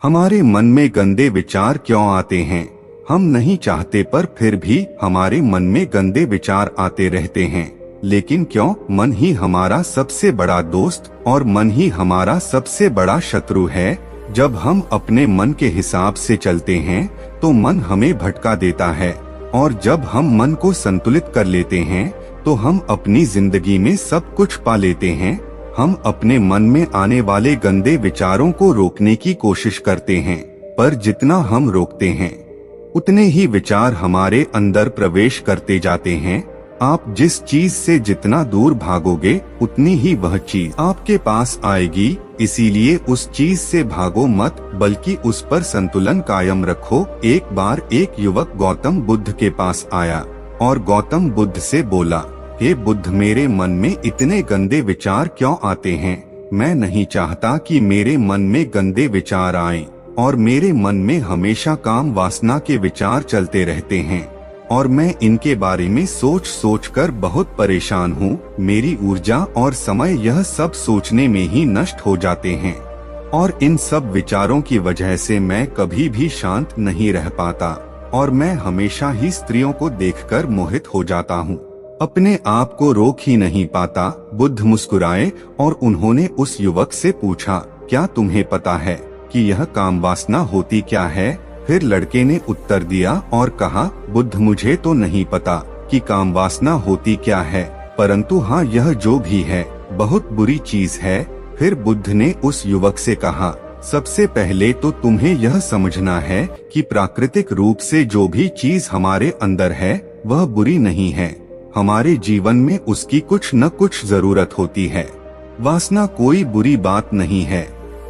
हमारे मन में गंदे विचार क्यों आते हैं? हम नहीं चाहते पर फिर भी हमारे मन में गंदे विचार आते रहते हैं। लेकिन क्यों? मन ही हमारा सबसे बड़ा दोस्त और मन ही हमारा सबसे बड़ा शत्रु है। जब हम अपने मन के हिसाब से चलते हैं तो मन हमें भटका देता है, और जब हम मन को संतुलित कर लेते हैं तो हम अपनी जिंदगी में सब कुछ पा लेते हैं। हम अपने मन में आने वाले गंदे विचारों को रोकने की कोशिश करते हैं, पर जितना हम रोकते हैं उतने ही विचार हमारे अंदर प्रवेश करते जाते हैं। आप जिस चीज से जितना दूर भागोगे उतनी ही वह चीज आपके पास आएगी। इसीलिए उस चीज से भागो मत, बल्कि उस पर संतुलन कायम रखो। एक बार एक युवक गौतम बुद्ध के पास आया और गौतम बुद्ध से बोला, हे बुद्ध, मेरे मन में इतने गंदे विचार क्यों आते हैं? मैं नहीं चाहता कि मेरे मन में गंदे विचार आएं, और मेरे मन में हमेशा काम वासना के विचार चलते रहते हैं, और मैं इनके बारे में सोच सोच कर बहुत परेशान हूँ। मेरी ऊर्जा और समय यह सब सोचने में ही नष्ट हो जाते हैं, और इन सब विचारों की वजह से मैं कभी भी शांत नहीं रह पाता, और मैं हमेशा ही स्त्रियों को देखकर मोहित हो जाता हूँ। अपने आप को रोक ही नहीं पाता। बुद्ध मुस्कुराए और उन्होंने उस युवक से पूछा, क्या तुम्हें पता है कि यह काम वासना होती क्या है? फिर लड़के ने उत्तर दिया और कहा, बुद्ध, मुझे तो नहीं पता कि काम वासना होती क्या है, परंतु हाँ, यह जो भी है बहुत बुरी चीज है। फिर बुद्ध ने उस युवक से कहा, सबसे पहले तो तुम्हें यह समझना है कि प्राकृतिक रूप से जो भी चीज हमारे अंदर है वह बुरी नहीं है। हमारे जीवन में उसकी कुछ न कुछ जरूरत होती है। वासना कोई बुरी बात नहीं है,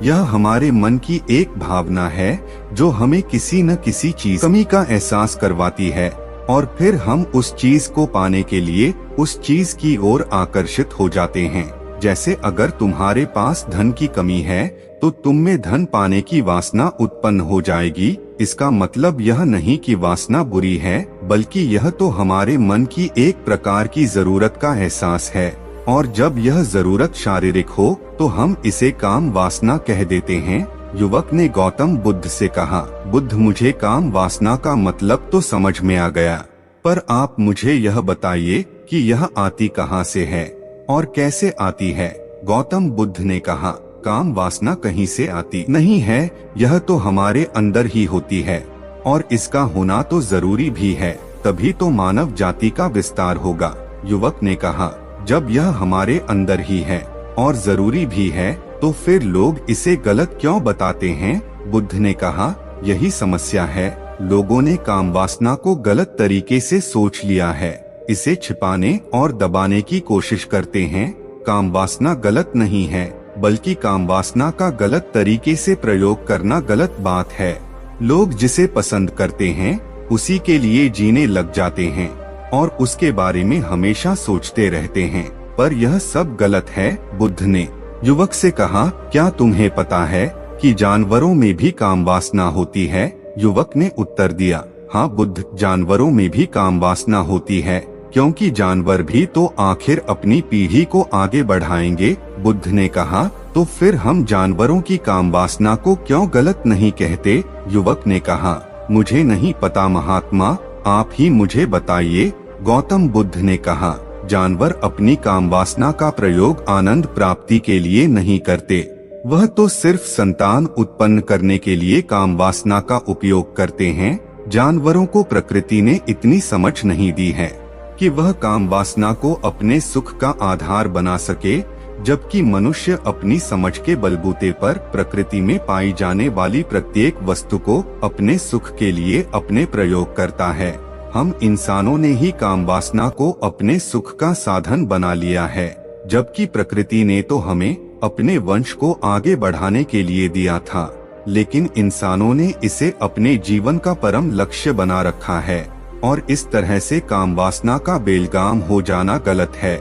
यह हमारे मन की एक भावना है जो हमें किसी न किसी चीज कमी का एहसास करवाती है, और फिर हम उस चीज को पाने के लिए उस चीज की ओर आकर्षित हो जाते हैं। जैसे अगर तुम्हारे पास धन की कमी है तो तुम में धन पाने की वासना उत्पन्न हो जाएगी। इसका मतलब यह नहीं कि वासना बुरी है, बल्कि यह तो हमारे मन की एक प्रकार की जरूरत का एहसास है, और जब यह जरूरत शारीरिक हो तो हम इसे काम वासना कह देते हैं। युवक ने गौतम बुद्ध से कहा, बुद्ध, मुझे काम वासना का मतलब तो समझ में आ गया, पर आप मुझे यह बताइए कि यह आती कहाँ से है और कैसे आती है? गौतम बुद्ध ने कहा, काम वासना कहीं से आती नहीं है, यह तो हमारे अंदर ही होती है, और इसका होना तो जरूरी भी है, तभी तो मानव जाति का विस्तार होगा। युवक ने कहा, जब यह हमारे अंदर ही है और जरूरी भी है तो फिर लोग इसे गलत क्यों बताते हैं? बुद्ध ने कहा, यही समस्या है, लोगों ने काम वासना को गलत तरीके से सोच लिया है, इसे छिपाने और दबाने की कोशिश करते हैं। काम वासना गलत नहीं है, बल्कि काम वासना का गलत तरीके से प्रयोग करना गलत बात है। लोग जिसे पसंद करते हैं उसी के लिए जीने लग जाते हैं और उसके बारे में हमेशा सोचते रहते हैं, पर यह सब गलत है। बुद्ध ने युवक से कहा, क्या तुम्हें पता है कि जानवरों में भी काम वासना होती है? युवक ने उत्तर दिया, हाँ बुद्ध, जानवरों में भी काम वासना होती है, क्योंकि जानवर भी तो आखिर अपनी पीढ़ी को आगे बढ़ाएंगे। बुद्ध ने कहा, तो फिर हम जानवरों की काम वासना को क्यों गलत नहीं कहते? युवक ने कहा, मुझे नहीं पता महात्मा, आप ही मुझे बताइए। गौतम बुद्ध ने कहा, जानवर अपनी काम वासना का प्रयोग आनंद प्राप्ति के लिए नहीं करते, वह तो सिर्फ संतान उत्पन्न करने के लिए काम वासना का उपयोग करते हैं। जानवरों को प्रकृति ने इतनी समझ नहीं दी है कि वह काम वासना को अपने सुख का आधार बना सके, जबकि मनुष्य अपनी समझ के बलबूते पर प्रकृति में पाई जाने वाली प्रत्येक वस्तु को अपने सुख के लिए अपने प्रयोग करता है। हम इंसानों ने ही काम वासना को अपने सुख का साधन बना लिया है, जबकि प्रकृति ने तो हमें अपने वंश को आगे बढ़ाने के लिए दिया था, लेकिन इंसानों ने इसे अपने जीवन का परम लक्ष्य बना रखा है, और इस तरह से काम वासना का बेलगाम हो जाना गलत है।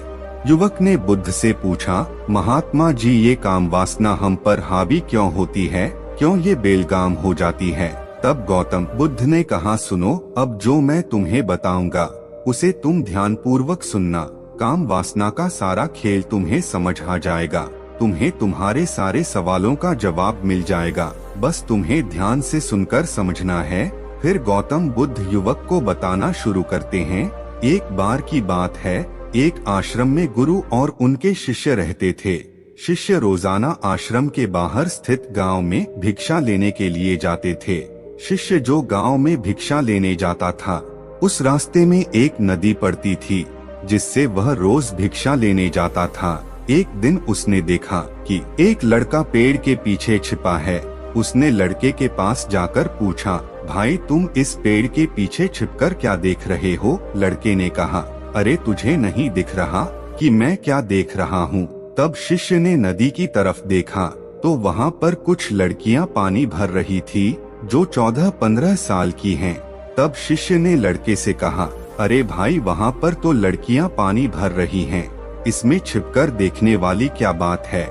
युवक ने बुद्ध से पूछा, महात्मा जी, ये काम वासना हम पर हावी क्यों होती है, क्यों ये बेलगाम हो जाती है? तब गौतम बुद्ध ने कहा, सुनो, अब जो मैं तुम्हें बताऊंगा उसे तुम ध्यान पूर्वक सुनना। काम वासना का सारा खेल तुम्हें समझ आ जाएगा। तुम्हें तुम्हारे सारे सवालों का जवाब मिल जाएगा, बस तुम्हें ध्यान से सुनकर समझना है। फिर गौतम बुद्ध युवक को बताना शुरू करते हैं। एक बार की बात है, एक आश्रम में गुरु और उनके शिष्य रहते थे। शिष्य रोजाना आश्रम के बाहर स्थित गांव में भिक्षा लेने के लिए जाते थे। शिष्य जो गांव में भिक्षा लेने जाता था, उस रास्ते में एक नदी पड़ती थी, जिससे वह रोज भिक्षा लेने जाता था। एक दिन उसने देखा कि एक लड़का पेड़ के पीछे छिपा है। उसने लड़के के पास जाकर पूछा, भाई तुम इस पेड़ के पीछे छिपकर क्या देख रहे हो? लड़के ने कहा, अरे तुझे नहीं दिख रहा कि मैं क्या देख रहा हूँ? तब शिष्य ने नदी की तरफ देखा तो वहाँ पर कुछ लड़कियाँ पानी भर रही थी, जो 14-15 साल की हैं। तब शिष्य ने लड़के से कहा, अरे भाई वहाँ पर तो लड़कियाँ पानी भर रही हैं, इसमें छिपकर देखने वाली क्या बात है?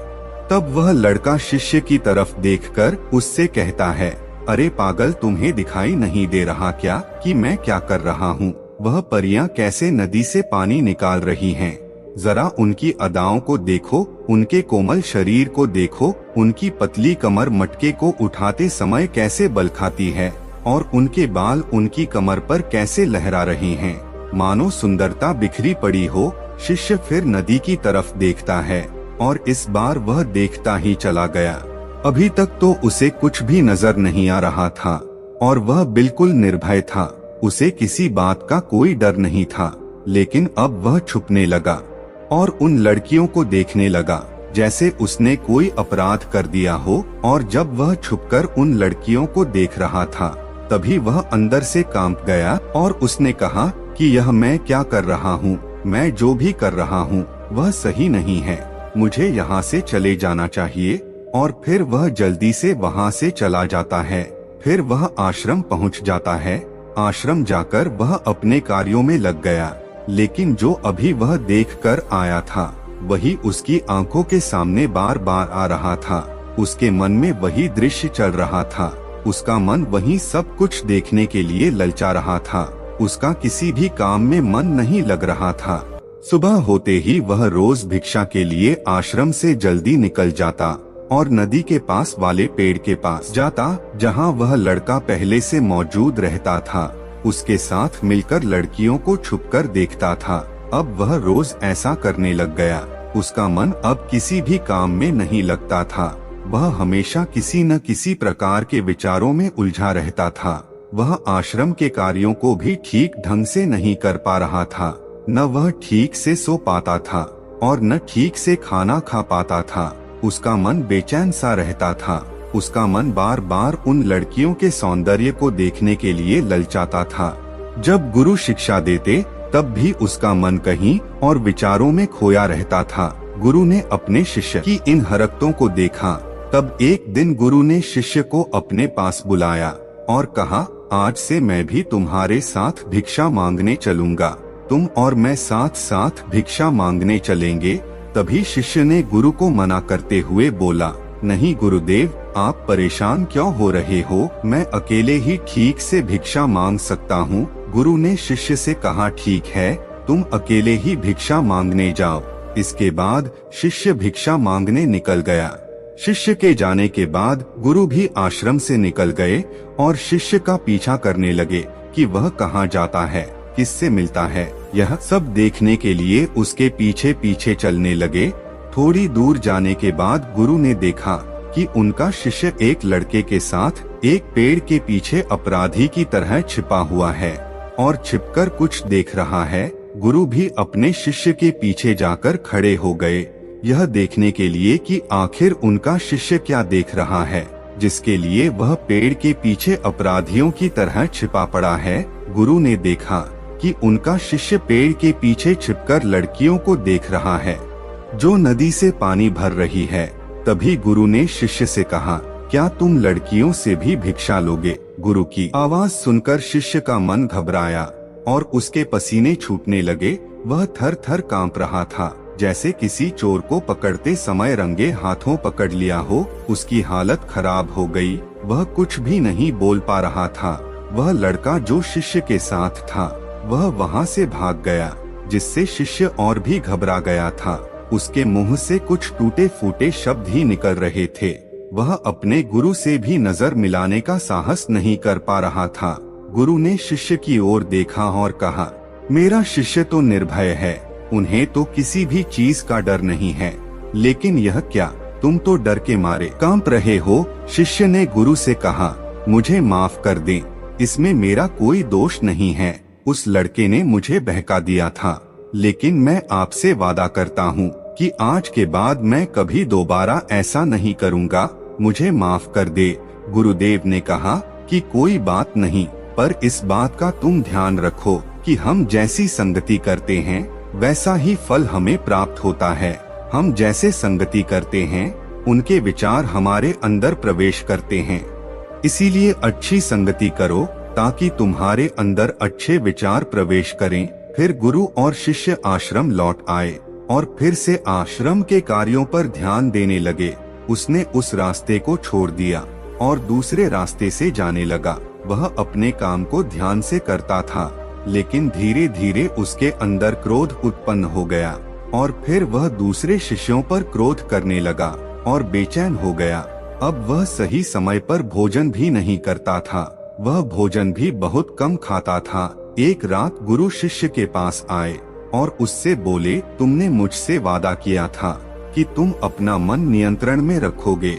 तब वह लड़का शिष्य की तरफ देखकर उससे कहता है, अरे पागल, तुम्हें दिखाई नहीं दे रहा क्या कि मैं क्या कर रहा हूँ? वह परियां कैसे नदी से पानी निकाल रही हैं। जरा उनकी अदाओं को देखो, उनके कोमल शरीर को देखो, उनकी पतली कमर मटके को उठाते समय कैसे बल खाती है और उनके बाल उनकी कमर पर कैसे लहरा रहे हैं, मानो सुंदरता बिखरी पड़ी हो। शिष्य फिर नदी की तरफ देखता है और इस बार वह देखता ही चला गया। अभी तक तो उसे कुछ भी नजर नहीं आ रहा था और वह बिल्कुल निर्भय था। उसे किसी बात का कोई डर नहीं था, लेकिन अब वह छुपने लगा और उन लड़कियों को देखने लगा जैसे उसने कोई अपराध कर दिया हो। और जब वह छुपकर उन लड़कियों को देख रहा था, तभी वह अंदर से कांप गया और उसने कहा कि यह मैं क्या कर रहा हूँ? मैं जो भी कर रहा हूँ वह सही नहीं है, मुझे यहाँ से चले जाना चाहिए। और फिर वह जल्दी से वहाँ से चला जाता है। फिर वह आश्रम पहुँच जाता है। आश्रम जाकर वह अपने कार्यों में लग गया, लेकिन जो अभी वह देखकर आया था, वही उसकी आंखों के सामने बार बार आ रहा था। उसके मन में वही दृश्य चल रहा था। उसका मन वही सब कुछ देखने के लिए ललचा रहा था। उसका किसी भी काम में मन नहीं लग रहा था। सुबह होते ही वह रोज भिक्षा के लिए आश्रम से जल्दी निकल जाता और नदी के पास वाले पेड़ के पास जाता, जहाँ वह लड़का पहले से मौजूद रहता था। उसके साथ मिलकर लड़कियों को छुपकर देखता था। अब वह रोज ऐसा करने लग गया। उसका मन अब किसी भी काम में नहीं लगता था। वह हमेशा किसी न किसी प्रकार के विचारों में उलझा रहता था। वह आश्रम के कार्यों को भी ठीक ढंग से नहीं कर पा रहा था। न वह ठीक से सो पाता था और न ठीक से खाना खा पाता था। उसका मन बेचैन सा रहता था। उसका मन बार बार उन लड़कियों के सौंदर्य को देखने के लिए ललचाता था। जब गुरु शिक्षा देते, तब भी उसका मन कहीं और विचारों में खोया रहता था। गुरु ने अपने शिष्य की इन हरकतों को देखा। तब एक दिन गुरु ने शिष्य को अपने पास बुलाया और कहा, आज से मैं भी तुम्हारे साथ भिक्षा मांगने चलूंगा। तुम और मैं साथ साथ भिक्षा मांगने चलेंगे। तभी शिष्य ने गुरु को मना करते हुए बोला, नहीं गुरुदेव, आप परेशान क्यों हो रहे हो? मैं अकेले ही ठीक से भिक्षा मांग सकता हूँ। गुरु ने शिष्य से कहा, ठीक है, तुम अकेले ही भिक्षा मांगने जाओ। इसके बाद शिष्य भिक्षा मांगने निकल गया। शिष्य के जाने के बाद गुरु भी आश्रम से निकल गए और शिष्य का पीछा करने लगे कि वह कहाँ जाता है, किससे मिलता है। यह सब देखने के लिए उसके पीछे पीछे चलने लगे। थोड़ी दूर जाने के बाद गुरु ने देखा कि उनका शिष्य एक लड़के के साथ एक पेड़ के पीछे अपराधी की तरह छिपा हुआ है और छिपकर कुछ देख रहा है। गुरु भी अपने शिष्य के पीछे जाकर खड़े हो गए, यह देखने के लिए कि आखिर उनका शिष्य क्या देख रहा है, जिसके लिए वह पेड़ के पीछे अपराधियों की तरह छिपा पड़ा है। गुरु ने देखा कि उनका शिष्य पेड़ के पीछे छिपकर लड़कियों को देख रहा है, जो नदी से पानी भर रही है। तभी गुरु ने शिष्य से कहा, क्या तुम लड़कियों से भी भिक्षा लोगे? गुरु की आवाज सुनकर शिष्य का मन घबराया और उसके पसीने छूटने लगे। वह थर थर कांप रहा था, जैसे किसी चोर को पकड़ते समय रंगे हाथों पकड़ लिया हो। उसकी हालत खराब हो गई। वह कुछ भी नहीं बोल पा रहा था। वह लड़का जो शिष्य के साथ था, वह वहाँ से भाग गया, जिससे शिष्य और भी घबरा गया था। उसके मुंह से कुछ टूटे फूटे शब्द ही निकल रहे थे। वह अपने गुरु से भी नजर मिलाने का साहस नहीं कर पा रहा था। गुरु ने शिष्य की ओर देखा और कहा, मेरा शिष्य तो निर्भय है, उन्हें तो किसी भी चीज का डर नहीं है, लेकिन यह क्या, तुम तो डर के मारे कांप रहे हो। शिष्य ने गुरु से कहा, मुझे माफ कर दें, इसमें मेरा कोई दोष नहीं है। उस लड़के ने मुझे बहका दिया था, लेकिन मैं आपसे वादा करता हूँ कि आज के बाद मैं कभी दोबारा ऐसा नहीं करूँगा, मुझे माफ कर दे। गुरुदेव ने कहा कि कोई बात नहीं, पर इस बात का तुम ध्यान रखो कि हम जैसी संगति करते हैं वैसा ही फल हमें प्राप्त होता है। हम जैसे संगति करते हैं उनके विचार हमारे अंदर प्रवेश करते हैं। इसीलिए अच्छी संगति करो ताकि तुम्हारे अंदर अच्छे विचार प्रवेश करें। फिर गुरु और शिष्य आश्रम लौट आए और फिर से आश्रम के कार्यों पर ध्यान देने लगे। उसने उस रास्ते को छोड़ दिया और दूसरे रास्ते से जाने लगा। वह अपने काम को ध्यान से करता था, लेकिन धीरे धीरे उसके अंदर क्रोध उत्पन्न हो गया और फिर वह दूसरे शिष्यों पर क्रोध करने लगा और बेचैन हो गया। अब वह सही समय पर भोजन भी नहीं करता था, वह भोजन भी बहुत कम खाता था। एक रात गुरु शिष्य के पास आए और उससे बोले, तुमने मुझसे वादा किया था कि तुम अपना मन नियंत्रण में रखोगे।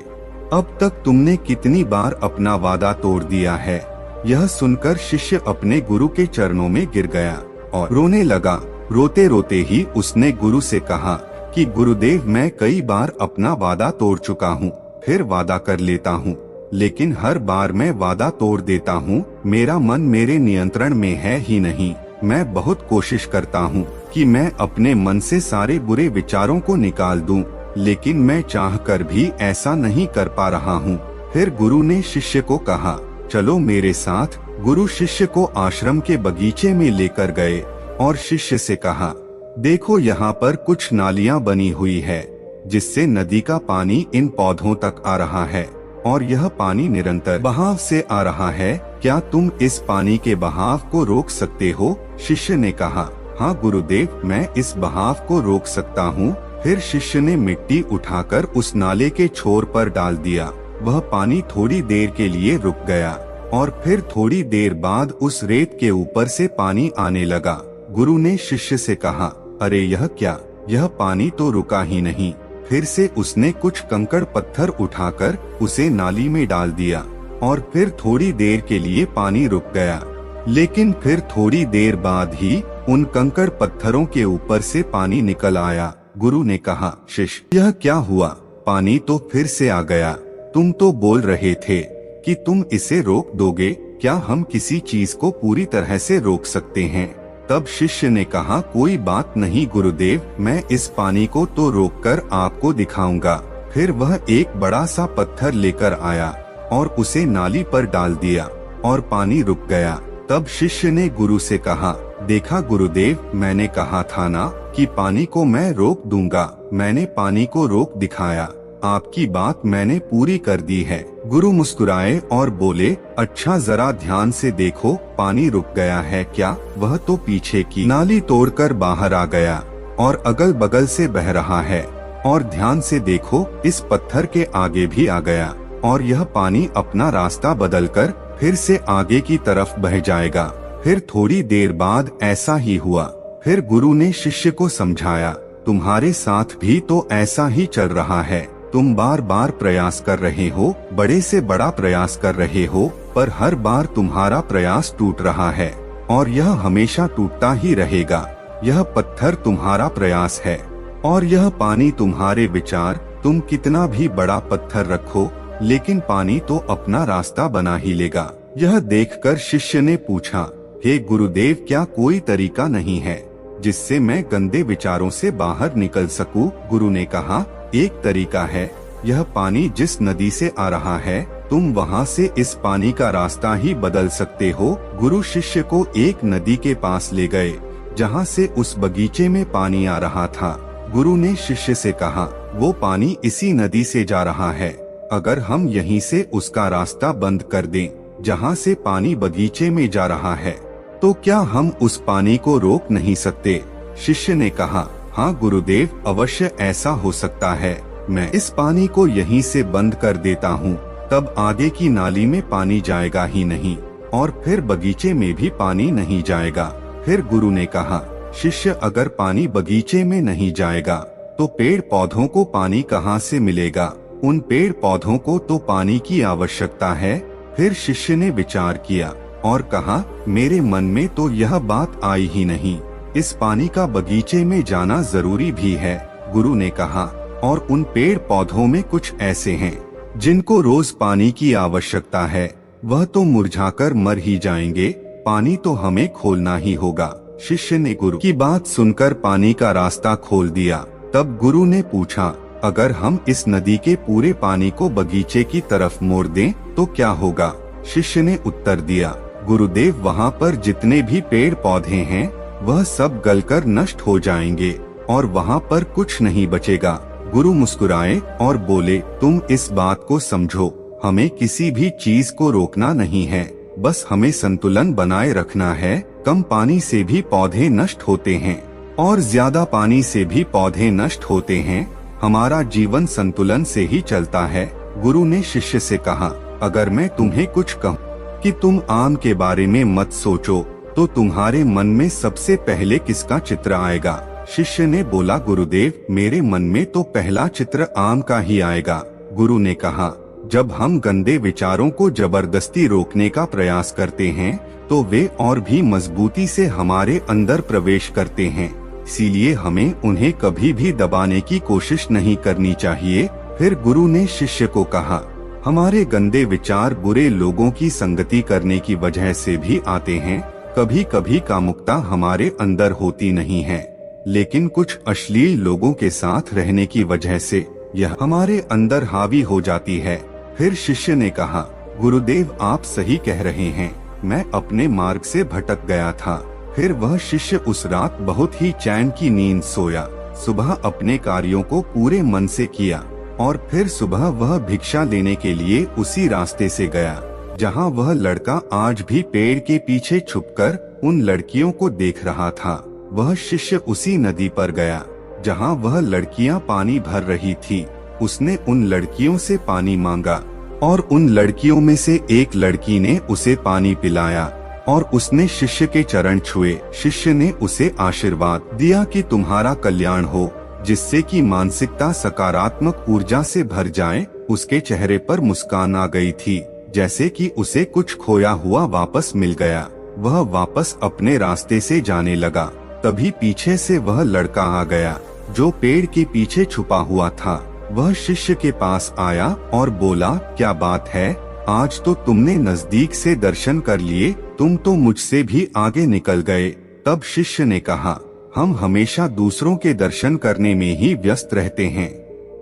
अब तक तुमने कितनी बार अपना वादा तोड़ दिया है। यह सुनकर शिष्य अपने गुरु के चरणों में गिर गया और रोने लगा। रोते रोते ही उसने गुरु से कहा कि गुरुदेव, मैं कई बार अपना वादा तोड़ चुका हूँ, फिर वादा कर लेता हूँ, लेकिन हर बार मैं वादा तोड़ देता हूँ। मेरा मन मेरे नियंत्रण में है ही नहीं। मैं बहुत कोशिश करता हूँ कि मैं अपने मन से सारे बुरे विचारों को निकाल दूं, लेकिन मैं चाहकर भी ऐसा नहीं कर पा रहा हूँ। फिर गुरु ने शिष्य को कहा, चलो मेरे साथ। गुरु शिष्य को आश्रम के बगीचे में लेकर गए और शिष्य से कहा, देखो यहाँ पर कुछ नालियाँ बनी हुई है जिससे नदी का पानी इन पौधों तक आ रहा है और यह पानी निरंतर बहाव से आ रहा है। क्या तुम इस पानी के बहाव को रोक सकते हो? शिष्य ने कहा, हाँ गुरुदेव, मैं इस बहाव को रोक सकता हूँ। फिर शिष्य ने मिट्टी उठाकर उस नाले के छोर पर डाल दिया। वह पानी थोड़ी देर के लिए रुक गया और फिर थोड़ी देर बाद उस रेत के ऊपर से पानी आने लगा। गुरु ने शिष्य से कहा, अरे यह क्या, यह पानी तो रुका ही नहीं। फिर से उसने कुछ कंकड़ पत्थर उठाकर उसे नाली में डाल दिया और फिर थोड़ी देर के लिए पानी रुक गया, लेकिन फिर थोड़ी देर बाद ही उन कंकड़ पत्थरों के ऊपर से पानी निकल आया। गुरु ने कहा, शिष्य, यह क्या हुआ? पानी तो फिर से आ गया। तुम तो बोल रहे थे कि तुम इसे रोक दोगे। क्या हम किसी चीज को पूरी तरह से रोक सकते हैं? तब शिष्य ने कहा, कोई बात नहीं गुरुदेव, मैं इस पानी को तो रोककर आपको दिखाऊंगा। फिर वह एक बड़ा सा पत्थर लेकर आया और उसे नाली पर डाल दिया और पानी रुक गया। तब शिष्य ने गुरु से कहा, देखा गुरुदेव, मैंने कहा था ना कि पानी को मैं रोक दूंगा। मैंने पानी को रोक दिखाया। आपकी बात मैंने पूरी कर दी है। गुरु मुस्कुराए और बोले, अच्छा जरा ध्यान से देखो, पानी रुक गया है क्या? वह तो पीछे की नाली तोड़कर बाहर आ गया और अगल बगल से बह रहा है। और ध्यान से देखो, इस पत्थर के आगे भी आ गया और यह पानी अपना रास्ता बदलकर फिर से आगे की तरफ बह जाएगा। फिर थोड़ी देर बाद ऐसा ही हुआ। फिर गुरु ने शिष्य को समझाया, तुम्हारे साथ भी तो ऐसा ही चल रहा है। तुम बार बार प्रयास कर रहे हो, बड़े से बड़ा प्रयास कर रहे हो, पर हर बार तुम्हारा प्रयास टूट रहा है और यह हमेशा टूटता ही रहेगा। यह पत्थर तुम्हारा प्रयास है और यह पानी तुम्हारे विचार। तुम कितना भी बड़ा पत्थर रखो, लेकिन पानी तो अपना रास्ता बना ही लेगा। यह देखकर शिष्य ने पूछा, हे गुरुदेव, क्या कोई तरीका नहीं है जिससे मैं गंदे विचारों से बाहर निकल सकूं? गुरु ने कहा, एक तरीका है। यह पानी जिस नदी से आ रहा है, तुम वहाँ से इस पानी का रास्ता ही बदल सकते हो। गुरु शिष्य को एक नदी के पास ले गए जहाँ से उस बगीचे में पानी आ रहा था। गुरु ने शिष्य से कहा, वो पानी इसी नदी से जा रहा है। अगर हम यहीं से उसका रास्ता बंद कर दें जहाँ से पानी बगीचे में जा रहा है, तो क्या हम उस पानी को रोक नहीं सकते? शिष्य ने कहा, हाँ गुरुदेव, अवश्य ऐसा हो सकता है। मैं इस पानी को यहीं से बंद कर देता हूँ, तब आगे की नाली में पानी जाएगा ही नहीं और फिर बगीचे में भी पानी नहीं जाएगा। फिर गुरु ने कहा, शिष्य, अगर पानी बगीचे में नहीं जाएगा तो पेड़ पौधों को पानी कहाँ से मिलेगा? उन पेड़ पौधों को तो पानी की आवश्यकता है। फिर शिष्य ने विचार किया और कहा, मेरे मन में तो यह बात आई ही नहीं, इस पानी का बगीचे में जाना जरूरी भी है। गुरु ने कहा, और उन पेड़ पौधों में कुछ ऐसे हैं जिनको रोज पानी की आवश्यकता है, वह तो मुरझाकर मर ही जाएंगे, पानी तो हमें खोलना ही होगा। शिष्य ने गुरु की बात सुनकर पानी का रास्ता खोल दिया। तब गुरु ने पूछा, अगर हम इस नदी के पूरे पानी को बगीचे की तरफ मोड़ दें तो क्या होगा? शिष्य ने उत्तर दिया, गुरुदेव, वहाँ पर जितने भी पेड़ पौधे हैं वह सब गलकर नष्ट हो जाएंगे और वहाँ पर कुछ नहीं बचेगा। गुरु मुस्कुराए और बोले, तुम इस बात को समझो, हमें किसी भी चीज को रोकना नहीं है, बस हमें संतुलन बनाए रखना है। कम पानी से भी पौधे नष्ट होते हैं और ज्यादा पानी से भी पौधे नष्ट होते हैं। हमारा जीवन संतुलन से ही चलता है। गुरु ने शिष्य से कहा, अगर मैं तुम्हें कुछ कहूँ कि तुम आम के बारे में मत सोचो, तो तुम्हारे मन में सबसे पहले किसका चित्र आएगा? शिष्य ने बोला, गुरुदेव, मेरे मन में तो पहला चित्र आम का ही आएगा। गुरु ने कहा, जब हम गंदे विचारों को जबरदस्ती रोकने का प्रयास करते हैं तो वे और भी मजबूती से हमारे अंदर प्रवेश करते हैं, इसीलिए हमें उन्हें कभी भी दबाने की कोशिश नहीं करनी चाहिए। फिर गुरु ने शिष्य को कहा, हमारे गंदे विचार बुरे लोगों की संगति करने की वजह से भी आते हैं। कभी कभी कामुकता हमारे अंदर होती नहीं है, लेकिन कुछ अश्लील लोगों के साथ रहने की वजह से यह हमारे अंदर हावी हो जाती है। फिर शिष्य ने कहा, गुरुदेव, आप सही कह रहे हैं, मैं अपने मार्ग से भटक गया था। फिर वह शिष्य उस रात बहुत ही चैन की नींद सोया। सुबह अपने कार्यों को पूरे मन से किया और फिर सुबह वह भिक्षा लेने के लिए उसी रास्ते से गया जहां वह लड़का आज भी पेड़ के पीछे छुपकर उन लड़कियों को देख रहा था। वह शिष्य उसी नदी पर गया जहां वह लड़कियां पानी भर रही थी। उसने उन लड़कियों से पानी मांगा और उन लड़कियों में से एक लड़की ने उसे पानी पिलाया और उसने शिष्य के चरण छुए। शिष्य ने उसे आशीर्वाद दिया कि तुम्हारा कल्याण हो, जिससे कि मानसिकता सकारात्मक ऊर्जा से भर जाए। उसके चेहरे पर मुस्कान आ गई थी, जैसे कि उसे कुछ खोया हुआ वापस मिल गया। वह वापस अपने रास्ते से जाने लगा। तभी पीछे से वह लड़का आ गया जो पेड़ के पीछे छुपा हुआ था। वह शिष्य के पास आया और बोला, क्या बात है, आज तो तुमने नजदीक से दर्शन कर लिए, तुम तो मुझसे भी आगे निकल गए। तब शिष्य ने कहा, हम हमेशा दूसरों के दर्शन करने में ही व्यस्त रहते हैं,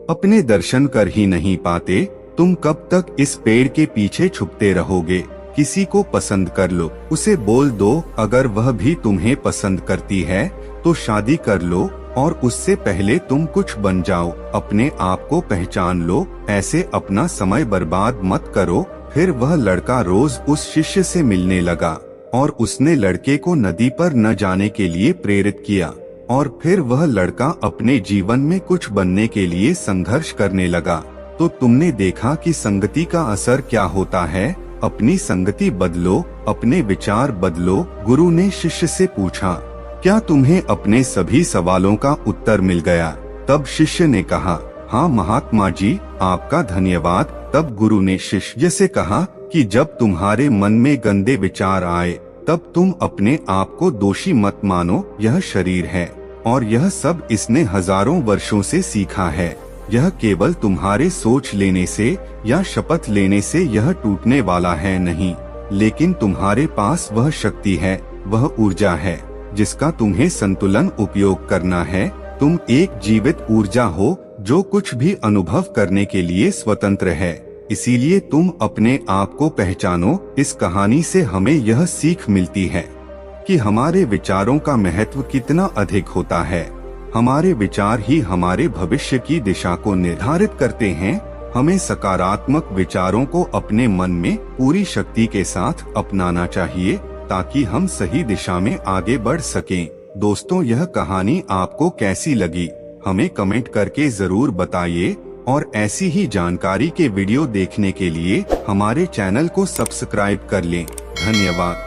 अपने दर्शन कर ही नहीं पाते। तुम कब तक इस पेड़ के पीछे छुपते रहोगे? किसी को पसंद कर लो, उसे बोल दो। अगर वह भी तुम्हें पसंद करती है तो शादी कर लो और उससे पहले तुम कुछ बन जाओ। अपने आप को पहचान लो, ऐसे अपना समय बर्बाद मत करो। फिर वह लड़का रोज उस शिष्य से मिलने लगा और उसने लड़के को नदी पर न जाने के लिए प्रेरित किया और फिर वह लड़का अपने जीवन में कुछ बनने के लिए संघर्ष करने लगा। तो तुमने देखा कि संगति का असर क्या होता है। अपनी संगति बदलो, अपने विचार बदलो। गुरु ने शिष्य से पूछा, क्या तुम्हें अपने सभी सवालों का उत्तर मिल गया? तब शिष्य ने कहा, हाँ महात्मा जी, आपका धन्यवाद। तब गुरु ने शिष्य से कहा कि जब तुम्हारे मन में गंदे विचार आए तब तुम अपने आप को दोषी मत मानो। यह शरीर है और यह सब इसने हजारों वर्षों से सीखा है। यह केवल तुम्हारे सोच लेने से या शपथ लेने से यह टूटने वाला है नहीं, लेकिन तुम्हारे पास वह शक्ति है, वह ऊर्जा है जिसका तुम्हें संतुलन उपयोग करना है। तुम एक जीवित ऊर्जा हो जो कुछ भी अनुभव करने के लिए स्वतंत्र है। इसीलिए तुम अपने आप को पहचानो। इस कहानी से हमें यह सीख मिलती है कि हमारे विचारों का महत्व कितना अधिक होता है। हमारे विचार ही हमारे भविष्य की दिशा को निर्धारित करते हैं। हमें सकारात्मक विचारों को अपने मन में पूरी शक्ति के साथ अपनाना चाहिए ताकि हम सही दिशा में आगे बढ़ सकें। दोस्तों, यह कहानी आपको कैसी लगी हमें कमेंट करके जरूर बताइए और ऐसी ही जानकारी के वीडियो देखने के लिए हमारे चैनल को सब्सक्राइब कर लें। धन्यवाद।